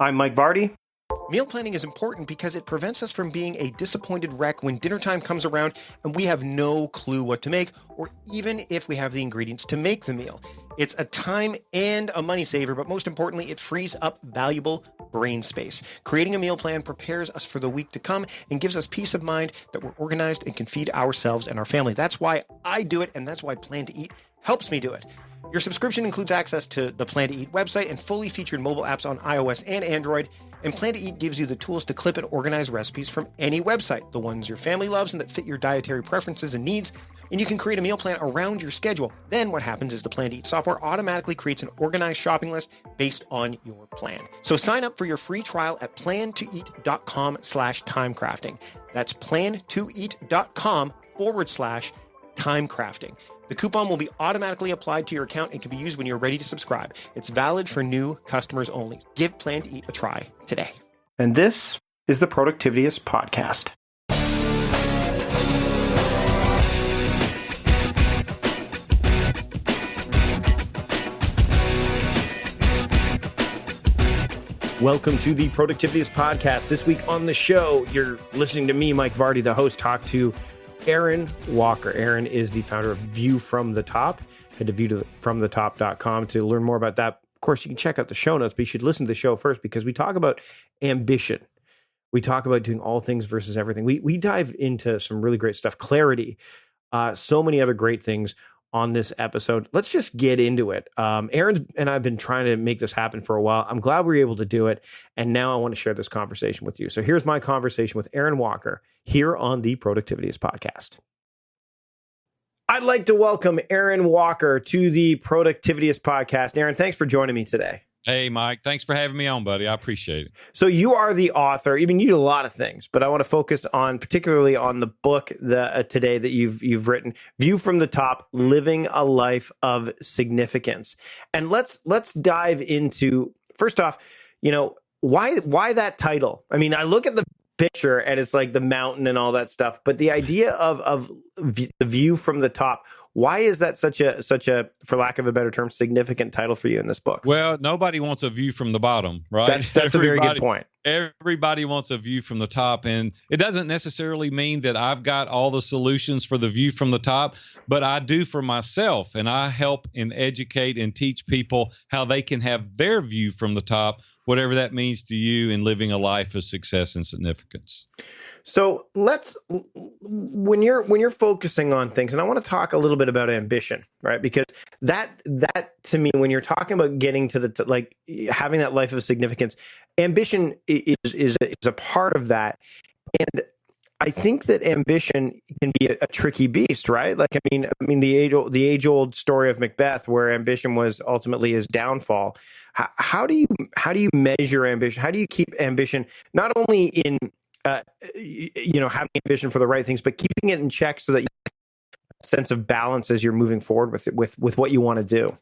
I'm Mike Vardy. Meal planning is important because it prevents us from being a disappointed wreck when dinner time comes around and we have no clue what to make, or even if we have the ingredients to make the meal. It's a time and a money saver, but most importantly, it frees up valuable brain space. Creating a meal plan prepares us for the week to come and gives us peace of mind that we're organized and can feed ourselves and our family. That's why I do it, and that's why Plan to Eat helps me do it. Your subscription includes access to the Plan to Eat website and fully featured mobile apps on iOS and Android. And Plan to Eat gives you the tools to clip and organize recipes from any website, the ones your family loves and that fit your dietary preferences and needs. And you can create a meal plan around your schedule. Then what happens is the Plan to Eat software automatically creates an organized shopping list based on your plan. So sign up for your free trial at plantoeat.com/timecrafting. That's plantoeat.com/timecrafting. The coupon will be automatically applied to your account and can be used when you're ready to subscribe. It's valid for new customers only. Give Plan to Eat a try today. And this is the Productivityist Podcast. Welcome to the Productivityist Podcast. This week on the show, you're listening to me, Mike Vardy, the host, talk to Aaron Walker. Aaron is the founder of View from the Top. Head to viewfromthetop.com to learn more about that. Of course, you can check out the show notes, but you should listen to the show first because we talk about ambition. We talk about doing all things versus everything. We dive into some really great stuff, clarity, so many other great things on this episode. Let's just get into it. Aaron and I have been trying to make this happen for a while. I'm glad we were able to do it. And now I want to share this conversation with you. So here's my conversation with Aaron Walker here on the Productivityist Podcast. I'd like to welcome Aaron Walker to the Productivityist Podcast. Aaron, thanks for joining me today. Hey, Mike. Thanks for having me on, buddy. I appreciate it. So you are the author. I mean, you do a lot of things, but I want to focus on particularly on the book today that you've written, View from the Top: Living a Life of Significance. And let's dive into, first off, why that title? I mean, I look at the picture and it's like the mountain and all that stuff, but the idea of the view from the top, why is that such a, for lack of a better term, significant title for you in this book? Well, nobody wants a view from the bottom, right? That's a very good point. Everybody wants a view from the top, and it doesn't necessarily mean that I've got all the solutions for the view from the top, but I do for myself, and I help and educate and teach people how they can have their view from the top, whatever that means to you in living a life of success and significance. So when you're focusing on things, and I want to talk a little bit about ambition, right? Because that to me, when you're talking about getting to having that life of significance, ambition is a part of that. And I think that ambition can be a tricky beast, right? Like, I mean, the age old story of Macbeth, where ambition was ultimately his downfall. How do you measure ambition? How do you keep ambition not only in having ambition for the right things, but keeping it in check so that you have a sense of balance as you're moving forward with what you want to do?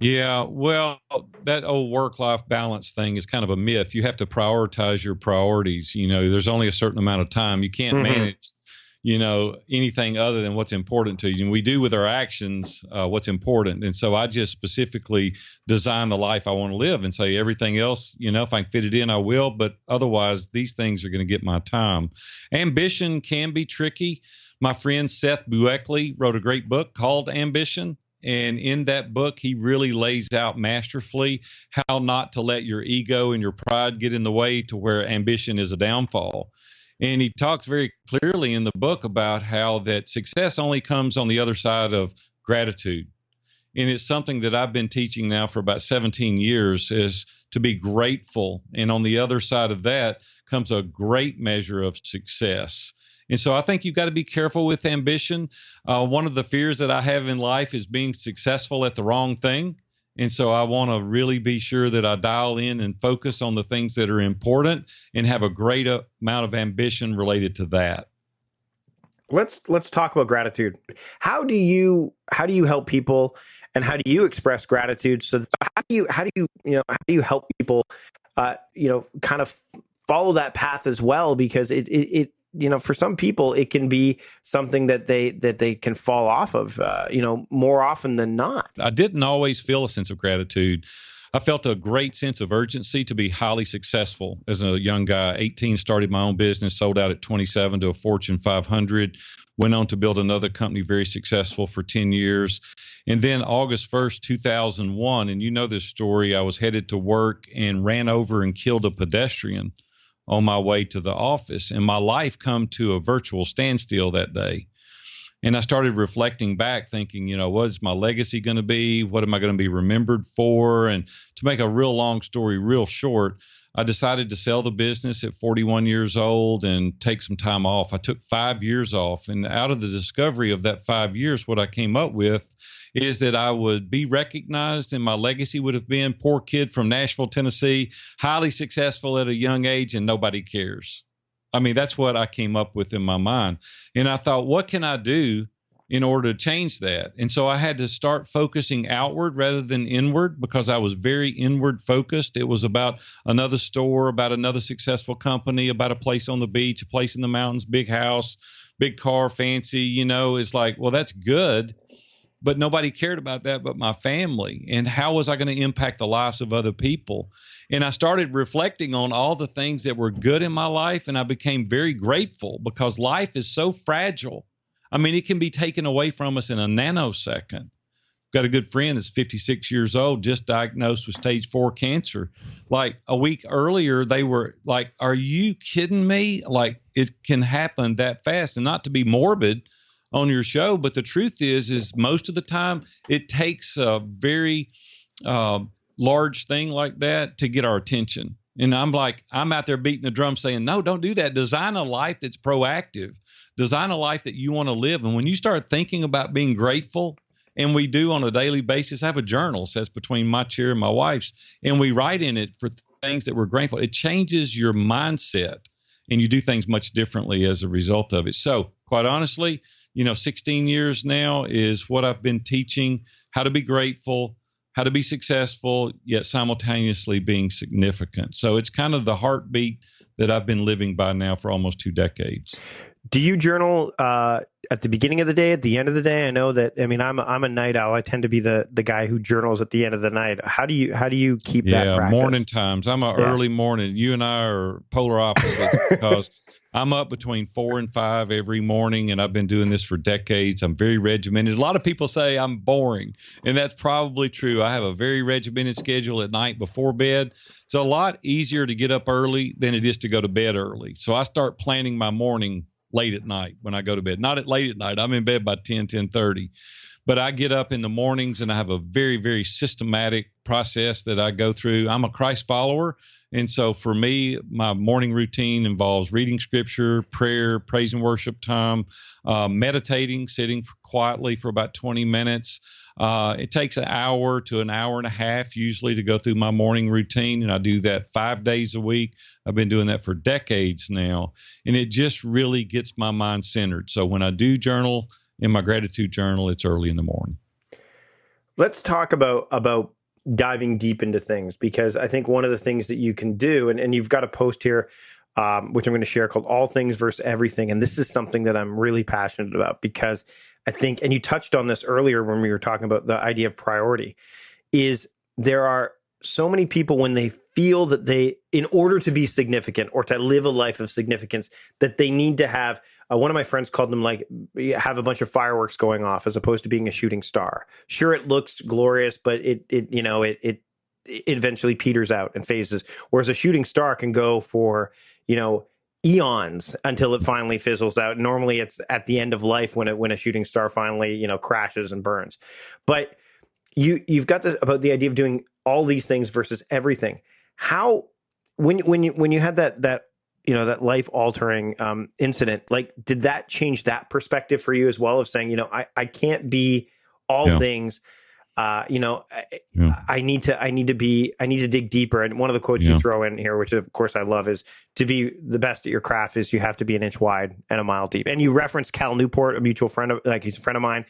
Yeah, well, that old work-life balance thing is kind of a myth. You have to prioritize your priorities. There's only a certain amount of time. You can't manage, anything other than what's important to you. And we do with our actions what's important. And so I just specifically design the life I want to live and say everything else, if I can fit it in, I will. But otherwise, these things are going to get my time. Ambition can be tricky. My friend Seth Bueckley wrote a great book called Ambition. And in that book, he really lays out masterfully how not to let your ego and your pride get in the way to where ambition is a downfall. And he talks very clearly in the book about how that success only comes on the other side of gratitude. And it's something that I've been teaching now for about 17 years, is to be grateful. And on the other side of that comes a great measure of success. And so I think you've got to be careful with ambition. One of the fears that I have in life is being successful at the wrong thing. And so I want to really be sure that I dial in and focus on the things that are important and have a great amount of ambition related to that. Let's talk about gratitude. How do you help people, and how do you express gratitude? So how do you help people kind of follow that path as well? Because it for some people, it can be something that they can fall off of, more often than not. I didn't always feel a sense of gratitude. I felt a great sense of urgency to be highly successful as a young guy. 18, started my own business, sold out at 27 to a Fortune 500, went on to build another company very successful for 10 years. And then August 1st, 2001, and you know this story, I was headed to work and ran over and killed a pedestrian on my way to the office. And my life come to a virtual standstill that day. And I started reflecting back, thinking, what is my legacy going to be? What am I going to be remembered for? And to make a real long story real short, I decided to sell the business at 41 years old and take some time off. I took 5 years off. And out of the discovery of that 5 years, what I came up with is that I would be recognized, and my legacy would have been poor kid from Nashville, Tennessee, highly successful at a young age, and nobody cares. I mean, that's what I came up with in my mind. And I thought, what can I do in order to change that? And so I had to start focusing outward rather than inward, because I was very inward focused. It was about another store, about another successful company, about a place on the beach, a place in the mountains, big house, big car, fancy, it's like, well, that's good. But nobody cared about that but my family. And how was I going to impact the lives of other people? And I started reflecting on all the things that were good in my life, and I became very grateful, because life is so fragile. I mean, it can be taken away from us in a nanosecond. Got a good friend that's 56 years old, just diagnosed with stage 4 cancer. Like a week earlier, they were like, are you kidding me? Like, it can happen that fast. And not to be morbid on your show, but the truth is most of the time it takes a very large thing like that to get our attention. And I'm out there beating the drum saying, no, don't do that. Design a life that's proactive. Design a life that you want to live. And when you start thinking about being grateful, and we do on a daily basis, I have a journal sets between my chair and my wife's, and we write in it for things that we're grateful. It changes your mindset, and you do things much differently as a result of it. So quite honestly, 16 years now is what I've been teaching, how to be grateful, how to be successful, yet simultaneously being significant. So it's kind of the heartbeat that I've been living by now for almost 2 decades. Do you journal at the beginning of the day, at the end of the day? I know that. I mean, I'm a night owl. I tend to be the guy who journals at the end of the night. How do you keep that practice? Morning times. I'm early morning. You and I are polar opposites because I'm up between 4 and 5 every morning, and I've been doing this for decades. I'm very regimented. A lot of people say I'm boring, and that's probably true. I have a very regimented schedule at night before bed. It's a lot easier to get up early than it is to go to bed early. So I start planning my morning late at night when I go to bed. Not at late at night. I'm in bed by 10:30. But I get up in the mornings, and I have a very, very systematic process that I go through. I'm a Christ follower. And so for me, my morning routine involves reading scripture, prayer, praise and worship time, meditating, sitting quietly for about 20 minutes. It takes an hour to an hour and a half usually to go through my morning routine, and I do that 5 days a week. I've been doing that for decades now, and it just really gets my mind centered. So when I do journal in my gratitude journal, it's early in the morning. Let's talk about diving deep into things, because I think one of the things that you can do, and you've got a post here, which I'm going to share, called All Things versus Everything. And this is something that I'm really passionate about, because I think, and you touched on this earlier when we were talking about the idea of priority, is there are so many people when they feel that they, in order to be significant or to live a life of significance, that they need to have, one of my friends called them like, have a bunch of fireworks going off as opposed to being a shooting star. Sure, it looks glorious, but it eventually peters out and phases. Whereas a shooting star can go for, eons until it finally fizzles out. Normally it's at the end of life when a shooting star finally, crashes and burns. But you've got this about the idea of doing all these things versus everything. How, when you had that life altering incident, like, did that change that perspective for you as well, of saying, I can't be all things. I need to dig deeper. And one of the quotes you throw in here, which of course I love, is to be the best at your craft is you have to be an inch wide and a mile deep. And you reference Cal Newport, a mutual friend of, like, he's a friend of mine,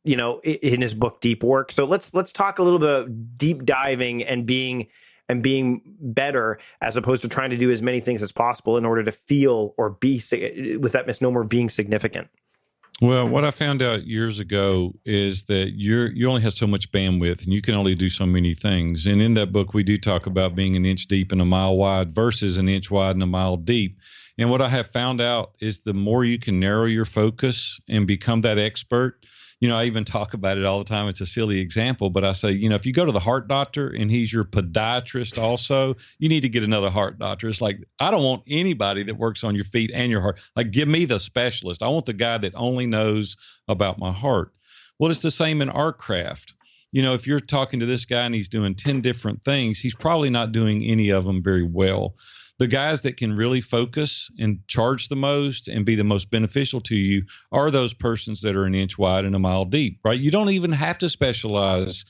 in his book, Deep Work. So let's talk a little bit about deep diving and being better, as opposed to trying to do as many things as possible in order to feel or be, with that misnomer, being significant. Well, what I found out years ago is that you only have so much bandwidth and you can only do so many things. And in that book, we do talk about being an inch deep and a mile wide versus an inch wide and a mile deep. And what I have found out is the more you can narrow your focus and become that expert. I even talk about it all the time. It's a silly example, but I say, if you go to the heart doctor and he's your podiatrist also, you need to get another heart doctor. It's like, I don't want anybody that works on your feet and your heart. Like, give me the specialist. I want the guy that only knows about my heart. Well, it's the same in art craft. If you're talking to this guy and he's doing 10 different things, he's probably not doing any of them very well. The guys that can really focus and charge the most and be the most beneficial to you are those persons that are an inch wide and a mile deep, right? You don't even have to specialize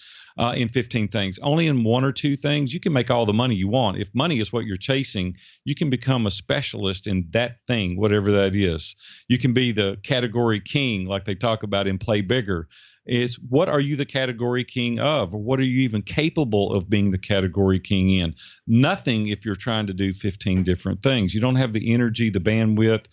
in 15 things. Only in one or two things, you can make all the money you want. If money is what you're chasing, you can become a specialist in that thing, whatever that is. You can be the category king, like they talk about in Play Bigger. Is what are you the category king of? Or what are you even capable of being the category king in? Nothing if you're trying to do 15 different things. You don't have the energy, the bandwidth,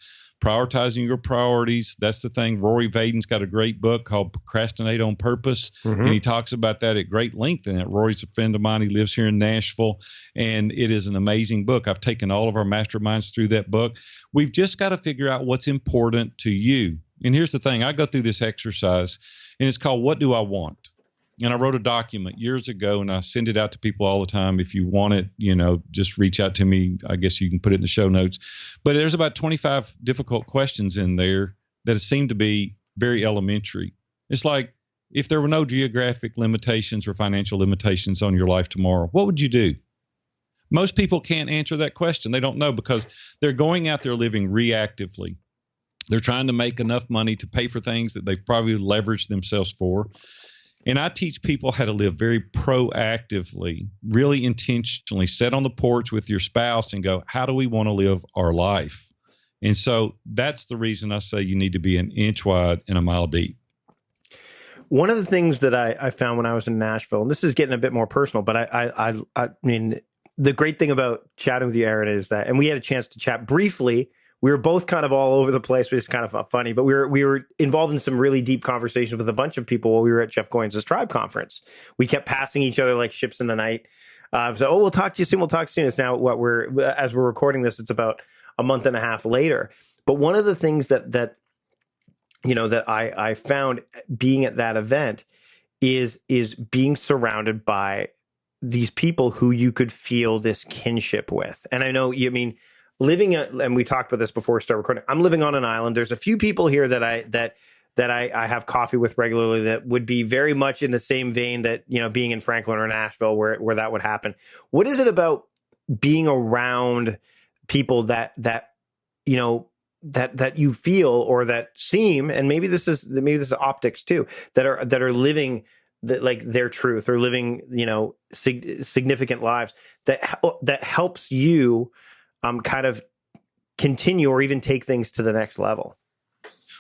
prioritizing your priorities. That's the thing. Rory Vaden's got a great book called Procrastinate on Purpose, and he talks about that at great length in it. Rory's a friend of mine. He lives here in Nashville, and it is an amazing book. I've taken all of our masterminds through that book. We've just got to figure out what's important to you. And here's the thing. I go through this exercise, and it's called What Do I Want? And I wrote a document years ago, and I send it out to people all the time. If you want it, just reach out to me. I guess you can put it in the show notes. But there's about 25 difficult questions in there that seem to be very elementary. It's like, if there were no geographic limitations or financial limitations on your life tomorrow, what would you do? Most people can't answer that question. They don't know because they're going out there living reactively. They're trying to make enough money to pay for things that they've probably leveraged themselves for. And I teach people how to live very proactively, really intentionally, sit on the porch with your spouse and go, how do we want to live our life? And so that's the reason I say you need to be an inch wide and a mile deep. One of the things that I found when I was in Nashville, and this is getting a bit more personal, but I mean, the great thing about chatting with you, Aaron, is that, and we had a chance to chat briefly. We were both kind of all over the place, which is kind of funny, but we were involved in some really deep conversations with a bunch of people while we were at Jeff Goins' Tribe Conference. We kept passing each other like ships in the night. We'll talk to you soon. We'll talk soon. It's now as we're recording this, it's about a month and a half later. But one of the things that I found being at that event is being surrounded by these people who you could feel this kinship with. And I know, and we talked about this before we start recording. I'm living on an island. There's a few people here that I have coffee with regularly that would be very much in the same vein that, being in Franklin or Nashville where that would happen. What is it about being around people that you feel or that seem, and maybe this is optics too, that are living their truth or living, significant lives that helps you kind of continue or even take things to the next level?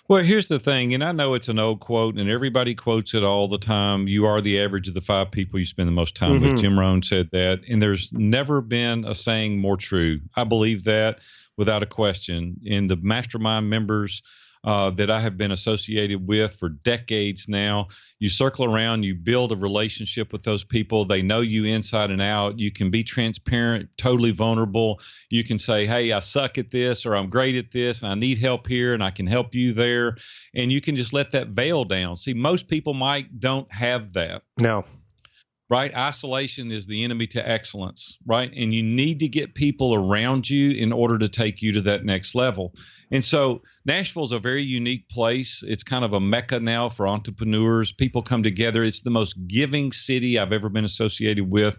Well, here's the thing, and I know it's an old quote, and everybody quotes it all the time. You are the average of the 5 people you spend the most time with. Jim Rohn said that, and there's never been a saying more true. I believe that without a question. And the mastermind members that I have been associated with for decades now, you circle around, you build a relationship with those people. They know you inside and out. You can be transparent, totally vulnerable. You can say, hey, I suck at this, or I'm great at this, and I need help here, and I can help you there. And you can just let that veil down. See, most people, Mike, don't have that. No. Right? Isolation is the enemy to excellence, right? And you need to get people around you in order to take you to that next level. And so Nashville is a very unique place. It's kind of a mecca now for entrepreneurs. People come together. It's the most giving city I've ever been associated with.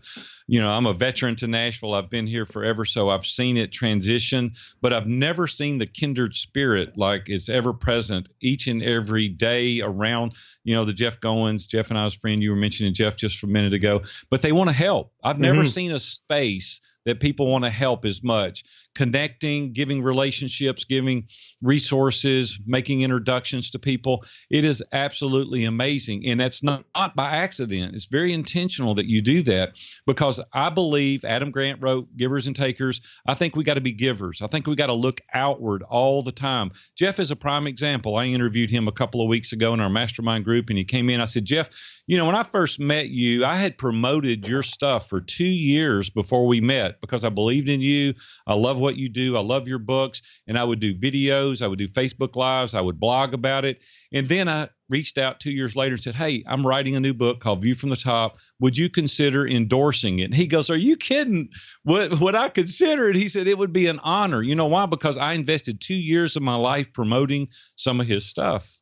I'm a veteran to Nashville. I've been here forever, so I've seen it transition, but I've never seen the kindred spirit like it's ever present each and every day around, the Jeff Goins, Jeff and I's friend. You were mentioning Jeff just a minute ago, but they want to help. I've never seen a space that people want to help as much. Connecting, giving relationships, giving resources, making introductions to people. It is absolutely amazing. And that's not by accident. It's very intentional that you do that, because I believe Adam Grant wrote Givers and Takers. I think we got to be givers. I think we got to look outward all the time. Jeff is a prime example. I interviewed him a couple of weeks ago in our mastermind group, and he came in. I said, Jeff, when I first met you, I had promoted your stuff for 2 years before we met because I believed in you. I love what you do. I love your books. And I would do videos. I would do Facebook Lives. I would blog about it. And then I reached out 2 years later and said, hey, I'm writing a new book called View from the Top. Would you consider endorsing it? And he goes, are you kidding? Would I consider it? He said, it would be an honor. You know why? Because I invested 2 years of my life promoting some of his stuff.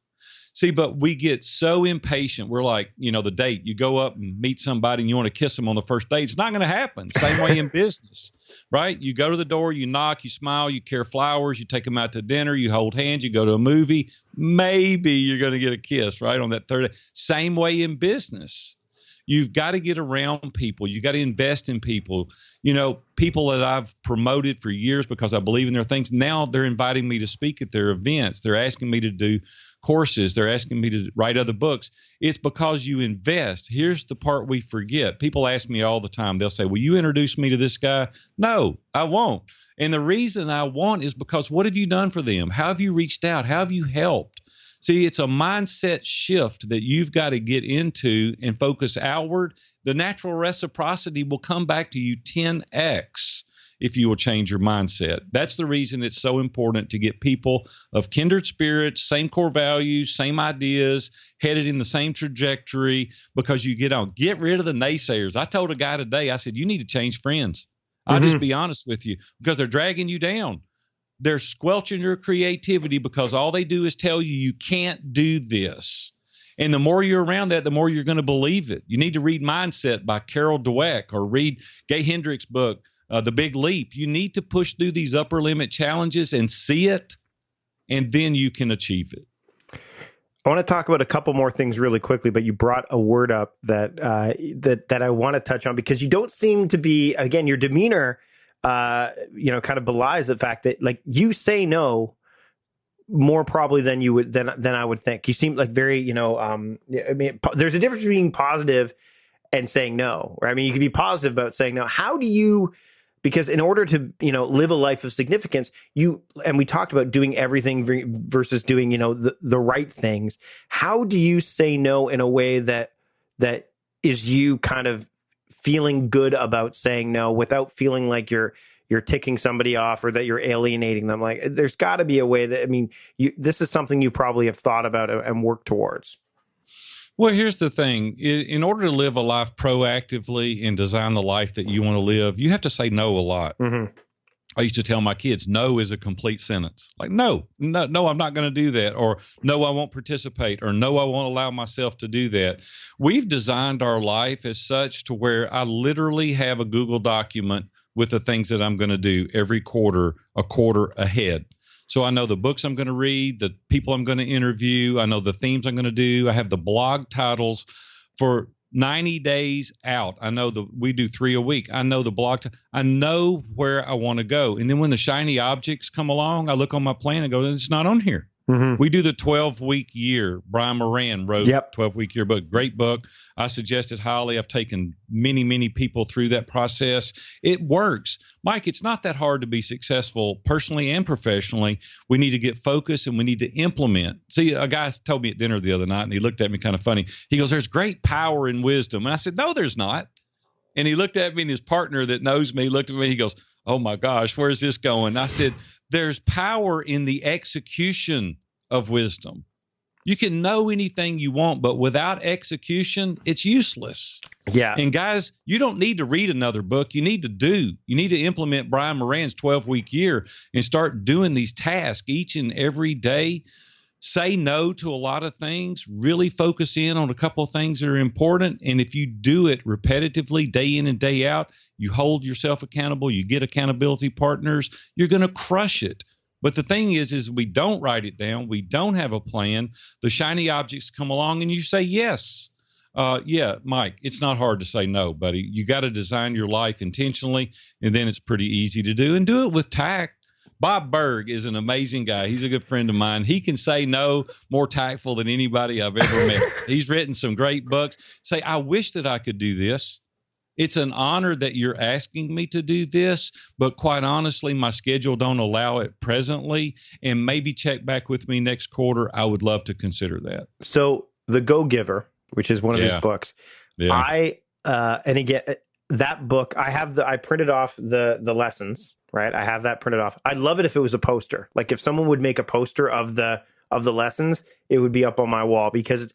See, but we get so impatient. We're like, the date. You go up and meet somebody and you want to kiss them on the first date. It's not going to happen. Same way in business, right? You go to the door, you knock, you smile, you care flowers, you take them out to dinner, you hold hands, you go to a movie. Maybe you're going to get a kiss, right, on that third day. Same way in business. You've got to get around people. You got to invest in people. People that I've promoted for years because I believe in their things. Now they're inviting me to speak at their events. They're asking me to do courses. They're asking me to write other books. It's because you invest. Here's the part we forget. People ask me all the time. They'll say, will you introduce me to this guy? No, I won't. And the reason I won't is because what have you done for them? How have you reached out? How have you helped? See, it's a mindset shift that you've got to get into and focus outward. The natural reciprocity will come back to you 10x if you will change your mindset. That's the reason it's so important to get people of kindred spirits, same core values, same ideas, headed in the same trajectory, because you get on. Get rid of the naysayers. I told a guy today, I said, you need to change friends. I'll just be honest with you, because they're dragging you down. They're squelching your creativity because all they do is tell you you can't do this. And the more you're around that, the more you're going to believe it. You need to read Mindset by Carol Dweck or read Gay Hendricks' book, The Big Leap. You need to push through these upper limit challenges and see it, and then you can achieve it. I want to talk about a couple more things really quickly, but you brought a word up that I want to touch on, because you don't seem to be, again, your demeanor kind of belies the fact that, like, you say no more probably than you would than I would think. You seem like very, there's a difference between being positive and saying no. Right? I mean, you can be positive about saying no. How do you? Because in order to live a life of significance, and we talked about doing everything versus doing the right things. How do you say no in a way that is you kind of feeling good about saying no without feeling like you're ticking somebody off or that you're alienating them? Like, there's got to be a way that, this is something you probably have thought about and worked towards. Well, here's the thing. In order to live a life proactively and design the life that you want to live, you have to say no a lot. Mm-hmm. I used to tell my kids, no is a complete sentence. Like, no, I'm not going to do that. Or no, I won't participate. Or no, I won't allow myself to do that. We've designed our life as such to where I literally have a Google document with the things that I'm going to do every quarter, a quarter ahead. So I know the books I'm going to read, the people I'm going to interview. I know the themes I'm going to do. I have the blog titles for 90 days out. I know we do 3 a week. I know the blog. I know where I want to go. And then when the shiny objects come along, I look on my plan and go, it's not on here. Mm-hmm. We do the 12-week year. Brian Moran wrote 12-week year book. Great book. I suggest it highly. I've taken many, many people through that process. It works. Mike, it's not that hard to be successful personally and professionally. We need to get focused and we need to implement. See, a guy told me at dinner the other night, and he looked at me kind of funny. He goes, there's great power in wisdom. And I said, no, there's not. And he looked at me, and his partner that knows me looked at me. He goes, oh, my gosh, where's this going? I said, there's power in the execution of wisdom. You can know anything you want, but without execution, it's useless. Yeah. And guys, you don't need to read another book. You need to do. You need to implement Brian Moran's 12-week year and start doing these tasks each and every day. Say no to a lot of things. Really focus in on a couple of things that are important. And if you do it repetitively, day in and day out, you hold yourself accountable, you get accountability partners, you're going to crush it. But the thing is we don't write it down. We don't have a plan. The shiny objects come along and you say yes. Yeah, Mike, it's not hard to say no, buddy. You got to design your life intentionally, and then it's pretty easy to do, and do it with tact. Bob Berg is an amazing guy. He's a good friend of mine. He can say no more tactful than anybody I've ever met. He's written some great books. Say, I wish that I could do this. It's an honor that you're asking me to do this, but quite honestly, my schedule don't allow it presently, and maybe check back with me next quarter. I would love to consider that. So The Go-Giver, which is one of his books. Yeah. And again, that book, I printed off the lessons, right? I have that printed off. I'd love it if it was a poster. Like if someone would make a poster of the lessons, it would be up on my wall, because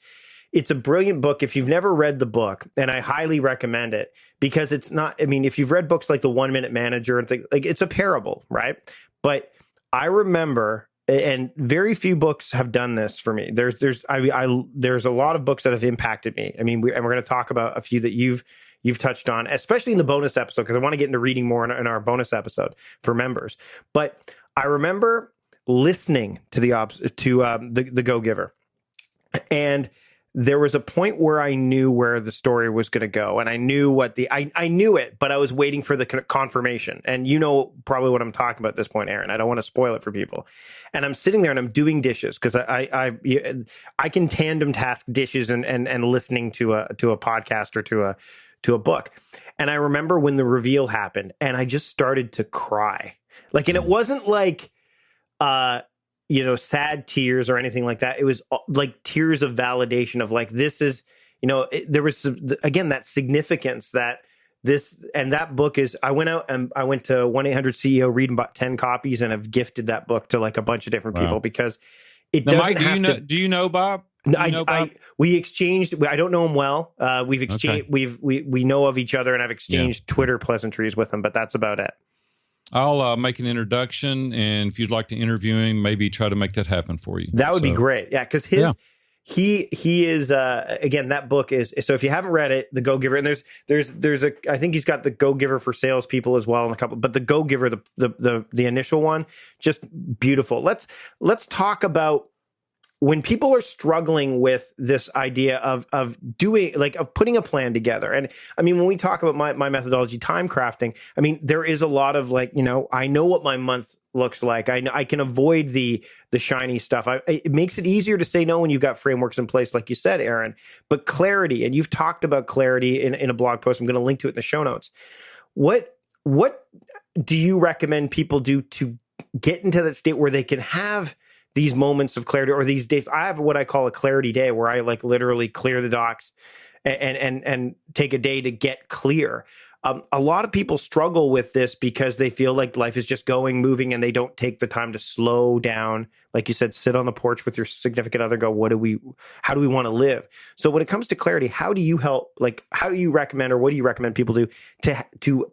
it's a brilliant book. If you've never read the book, and I highly recommend it, because it's not, I mean, if you've read books like The 1 Minute Manager and things, like it's a parable, right? But I remember, and very few books have done this for me. There's a lot of books that have impacted me. I mean, we're going to talk about a few that you've touched on, especially in the bonus episode, because I want to get into reading more in our bonus episode for members. But I remember listening to the Go-Giver, and there was a point where I knew where the story was going to go, and I knew I knew it, but I was waiting for the confirmation. And you know probably what I'm talking about at this point, Aaron. I don't want to spoil it for people. And I'm sitting there and I'm doing dishes, because I can tandem task dishes and listening to a podcast or to a book. And I remember when the reveal happened, and I just started to cry. Like, and it wasn't like sad tears or anything like that. It was like tears of validation of like, this is, there was, again, that significance that that book is, I went out and I went to 1-800-CEO, reading about 10 copies, and have gifted that book to like a bunch of different people, because it doesn't have to. Do you know Bob? We exchanged. I don't know him well. We've exchanged. Okay. We know of each other, and I've exchanged Twitter pleasantries with him, but that's about it. I'll make an introduction, and if you'd like to interview him, maybe try to make that happen for you. That would be great. Yeah, because he is again, that book is, so if you haven't read it, The Go-Giver, and there's I think he's got The Go-Giver for salespeople as well, and a couple, but The Go-Giver, the initial one, just beautiful. Let's talk about when people are struggling with this idea of putting a plan together. And I mean, when we talk about my methodology, time crafting, I mean, there is a lot of I know what my month looks like. I can avoid the shiny stuff. It makes it easier to say no when you've got frameworks in place, like you said, Aaron. But clarity, and you've talked about clarity in a blog post. I'm going to link to it in the show notes. What do you recommend people do to get into that state where they can have these moments of clarity, or these days? I have what I call a clarity day, where I like literally clear the docs and take a day to get clear. A lot of people struggle with this because they feel like life is just moving, and they don't take the time to slow down. Like you said, sit on the porch with your significant other, go, how do we want to live? So when it comes to clarity, how do you help? Like, how do you recommend, or what do you recommend people do to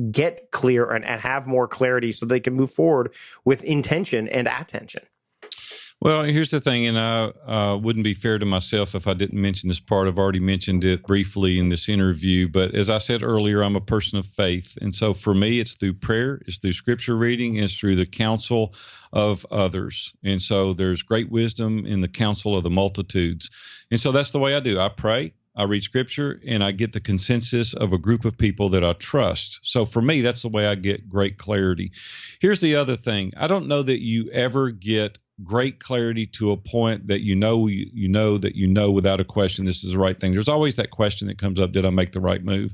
get clear and have more clarity so they can move forward with intention and attention? Well, here's the thing, and I wouldn't be fair to myself if I didn't mention this part. I've already mentioned it briefly in this interview, but as I said earlier, I'm a person of faith. And so for me, it's through prayer, it's through scripture reading, it's through the counsel of others. And so there's great wisdom in the counsel of the multitudes. And so that's the way I do. I pray, I read scripture, and I get the consensus of a group of people that I trust. So for me, that's the way I get great clarity. Here's the other thing. I don't know that you ever get great clarity to a point that you know without a question this is the right thing. There's always that question that comes up, did I make the right move?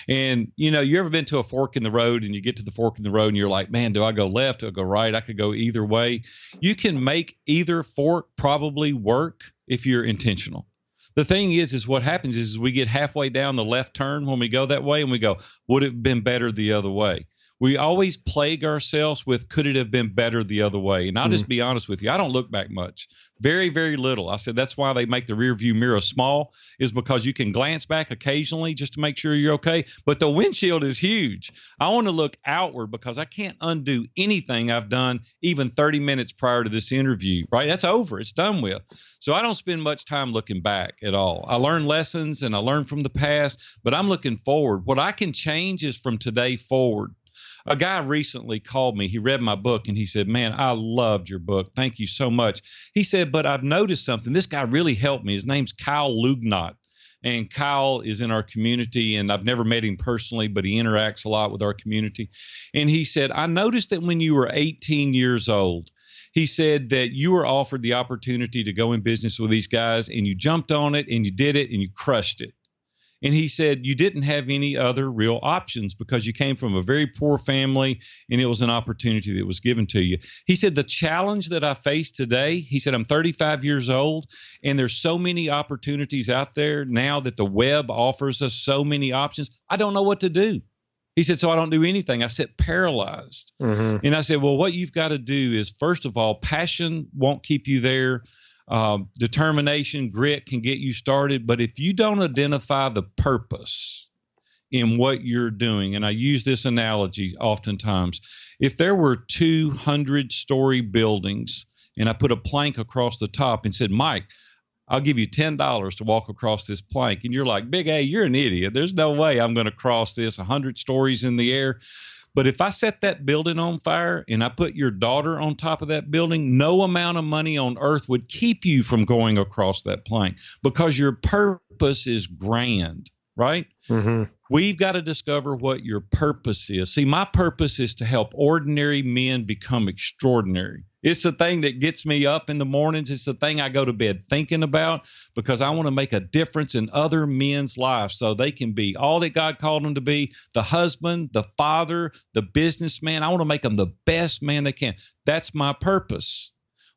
And you ever been to a fork in the road, and you get to the fork in the road and you're like, man, do I go left, do I go right? I could go either way. You can make either fork probably work if you're intentional. The thing is what happens is we get halfway down the left turn when we go that way, and we go, would it have been better the other way? We always plague ourselves with, could it have been better the other way? And I'll just be honest with you, I don't look back much. Very, very little. I said that's why they make the rear view mirror small, is because you can glance back occasionally just to make sure you're okay. But the windshield is huge. I want to look outward because I can't undo anything I've done even 30 minutes prior to this interview, right? That's over. It's done with. So I don't spend much time looking back at all. I learn lessons and I learn from the past, but I'm looking forward. What I can change is from today forward. A guy recently called me. He read my book and he said, man, I loved your book. Thank you so much. He said, but I've noticed something. This guy really helped me. His name's Kyle Lugnot. And Kyle is in our community, and I've never met him personally, but he interacts a lot with our community. And he said, I noticed that when you were 18 years old, he said that you were offered the opportunity to go in business with these guys, and you jumped on it, and you did it, and you crushed it. And he said you didn't have any other real options because you came from a very poor family, and it was an opportunity that was given to you. He said the challenge that I face today, he said, I'm 35 years old, and there's so many opportunities out there now that the web offers us so many options. I don't know what to do. He said, so I don't do anything. I sit paralyzed. Mm-hmm. And I said, well, what you've got to do is, first of all, passion won't keep you there. Determination, grit can get you started. But if you don't identify the purpose in what you're doing, and I use this analogy oftentimes, if there were 200-story buildings and I put a plank across the top and said, Mike, I'll give you $10 to walk across this plank. And you're like, Big A, you're an idiot. There's no way I'm going to cross this 100 stories in the air. But if I set that building on fire and I put your daughter on top of that building, no amount of money on earth would keep you from going across that plank because your purpose is grand, right? Mm-hmm. We've got to discover what your purpose is. See, my purpose is to help ordinary men become extraordinary. It's the thing that gets me up in the mornings. It's the thing I go to bed thinking about because I want to make a difference in other men's lives so they can be all that God called them to be, the husband, the father, the businessman. I want to make them the best man they can. That's my purpose.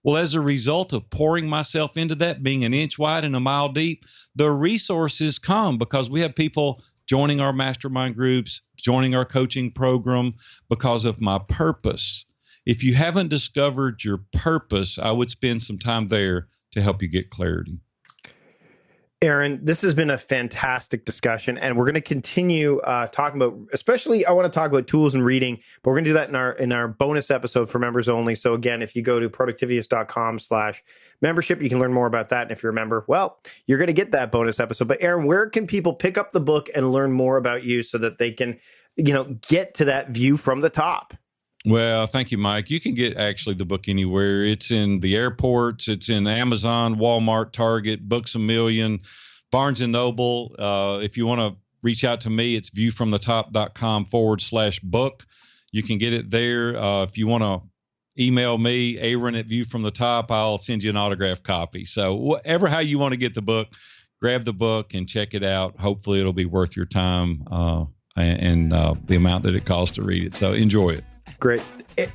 Well, as a result of pouring myself into that, being an inch wide and a mile deep, the resources come because we have people joining our mastermind groups, joining our coaching program because of my purpose. If you haven't discovered your purpose, I would spend some time there to help you get clarity. Aaron, this has been a fantastic discussion, and we're going to continue talking about, especially I want to talk about tools and reading, but we're going to do that in our bonus episode for members only. So again, if you go to productivityist.com/membership, you can learn more about that. And if you're a member, well, you're going to get that bonus episode. But Aaron, where can people pick up the book and learn more about you so that they can, get to that view from the top? Well, thank you, Mike. You can get actually the book anywhere. It's in the airports. It's in Amazon, Walmart, Target, Books A Million, Barnes & Noble. If you want to reach out to me, it's viewfromthetop.com/book. You can get it there. If you want to email me, Aaron@viewfromthetop, I'll send you an autographed copy. So whatever how you want to get the book, grab the book and check it out. Hopefully it'll be worth your time and the amount that it costs to read it. So enjoy it. Great.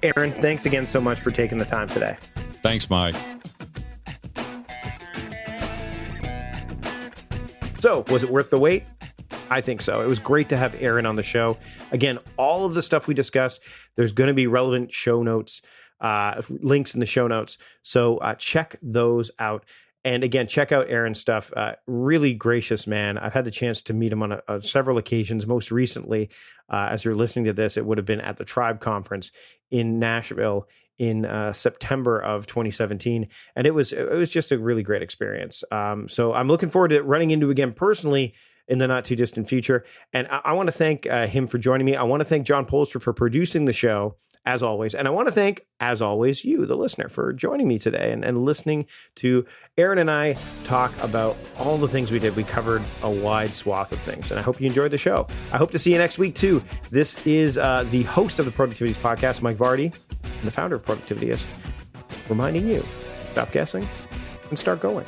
Aaron, thanks again so much for taking the time today. Thanks, Mike. So, was it worth the wait? I think so. It was great to have Aaron on the show. Again, all of the stuff we discussed, there's going to be relevant show notes, links in the show notes. So check those out. And again, check out Aaron's stuff. Really gracious man. I've had the chance to meet him on several occasions. Most recently, as you're listening to this, it would have been at the Tribe Conference in Nashville in September of 2017. And it was just a really great experience. So I'm looking forward to running into again personally in the not too distant future. And I want to thank him for joining me. I want to thank John Polster for producing the show, as always. And I want to thank, as always, you, the listener, for joining me today and listening to Aaron and I talk about all the things we did. We covered a wide swath of things, and I hope you enjoyed the show. I hope to see you next week, too. This is the host of the Productivityist podcast, Mike Vardy, and the founder of Productivityist, reminding you, stop guessing and start going.